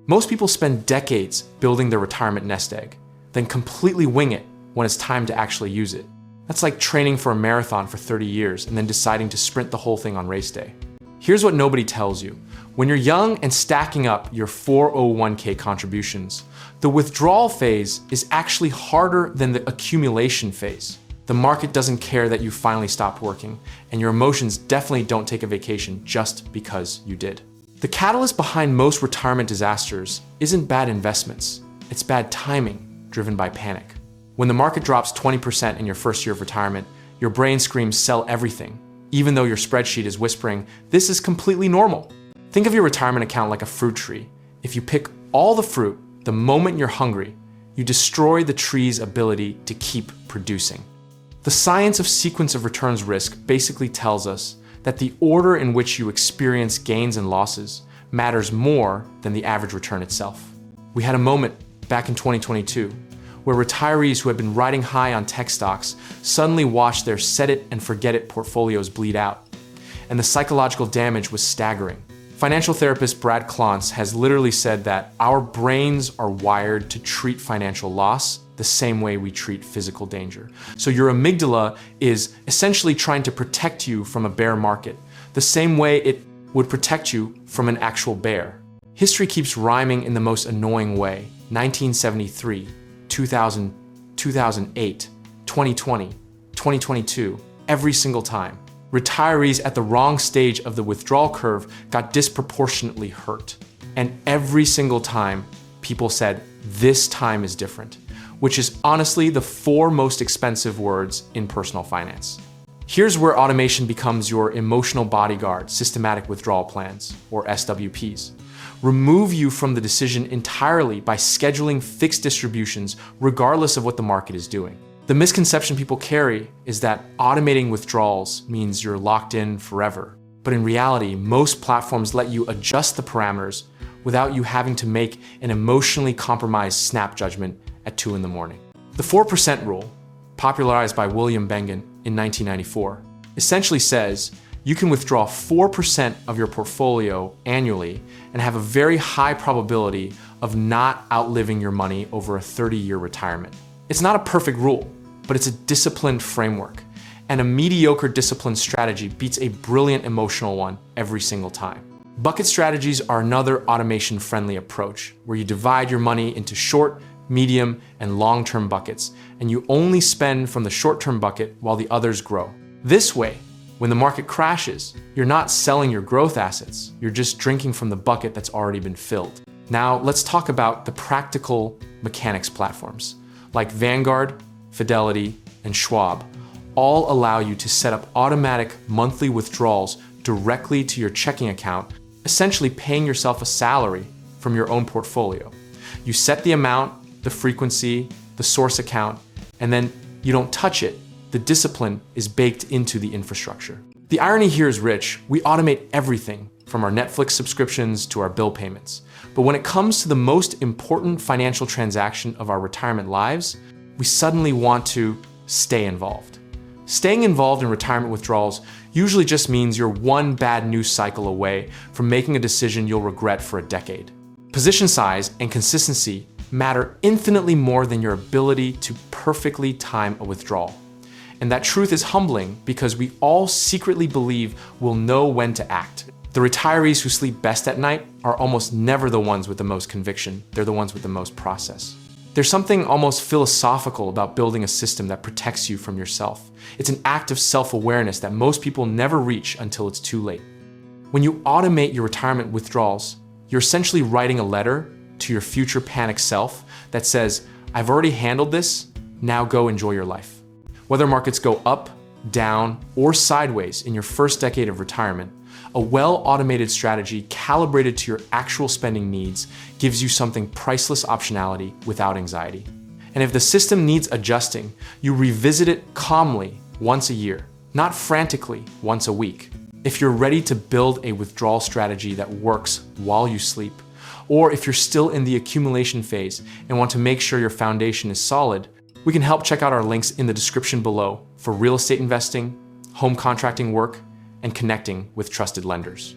Most people spend decades building their retirement nest egg, then completely wing it when it's time to actually use it. That's like training for a marathon for 30 years and then deciding to sprint the whole thing on race day. Here's what nobody tells you. When you're young and stacking up your 401k contributions, the withdrawal phase is actually harder than the accumulation phase. The market doesn't care that you finally stopped working, and your emotions definitely don't take a vacation just because you did. The catalyst behind most retirement disasters isn't bad investments, it's bad timing driven by panic. When the market drops 20% in your first year of retirement, your brain screams sell everything, even though your spreadsheet is whispering this is completely normal. Think of your retirement account like a fruit tree. If you pick all the fruit the moment you're hungry, you destroy the tree's ability to keep producing. The science of sequence of returns risk basically tells us that the order in which you experience gains and losses matters more than the average return itself. We had a moment back in 2022 where retirees who had been riding high on tech stocks suddenly watched their set it and forget it portfolios bleed out. And the psychological damage was staggering. Financial therapist Brad Klontz has literally said that our brains are wired to treat financial loss the same way we treat physical danger. So your amygdala is essentially trying to protect you from a bear market, the same way it would protect you from an actual bear. History keeps rhyming in the most annoying way. 1973, 2000, 2008, 2020, 2022, every single time. Retirees at the wrong stage of the withdrawal curve got disproportionately hurt. And every single time, people said, this time is different, which is honestly the 4 most expensive words in personal finance. Here's where automation becomes your emotional bodyguard, systematic withdrawal plans, or SWPs. Remove you from the decision entirely by scheduling fixed distributions regardless of what the market is doing. The misconception people carry is that automating withdrawals means you're locked in forever. But in reality, most platforms let you adjust the parameters without you having to make an emotionally compromised snap judgment at 2 in the morning. The 4% rule, popularized by William Bengen in 1994, essentially says you can withdraw 4% of your portfolio annually and have a very high probability of not outliving your money over a 30-year retirement. It's not a perfect rule, but it's a disciplined framework. And a mediocre disciplined strategy beats a brilliant emotional one every single time. Bucket strategies are another automation-friendly approach where you divide your money into short, medium, and long-term buckets, and you only spend from the short-term bucket while the others grow. This way, when the market crashes, you're not selling your growth assets, you're just drinking from the bucket that's already been filled. Now, let's talk about the practical mechanics platforms, like Vanguard, Fidelity, and Schwab. All allow you to set up automatic monthly withdrawals directly to your checking account, essentially paying yourself a salary from your own portfolio. You set the amount, the frequency, the source account, and then you don't touch it. The discipline is baked into the infrastructure. The irony here is rich. We automate everything from our Netflix subscriptions to our bill payments. But when it comes to the most important financial transaction of our retirement lives, we suddenly want to stay involved. Staying involved in retirement withdrawals usually just means you're one bad news cycle away from making a decision you'll regret for a decade. Position size and consistency matter infinitely more than your ability to perfectly time a withdrawal. And that truth is humbling because we all secretly believe we'll know when to act. The retirees who sleep best at night are almost never the ones with the most conviction. They're the ones with the most process. There's something almost philosophical about building a system that protects you from yourself. It's an act of self-awareness that most people never reach until it's too late. When you automate your retirement withdrawals, you're essentially writing a letter to your future panic self that says, I've already handled this, now go enjoy your life. Whether markets go up, down, or sideways in your first decade of retirement, a well-automated strategy calibrated to your actual spending needs gives you something priceless optionality without anxiety. And if the system needs adjusting, you revisit it calmly once a year, not frantically once a week. If you're ready to build a withdrawal strategy that works while you sleep, or if you're still in the accumulation phase and want to make sure your foundation is solid, we can help. Check out our links in the description below for real estate investing, home contracting work, and connecting with trusted lenders.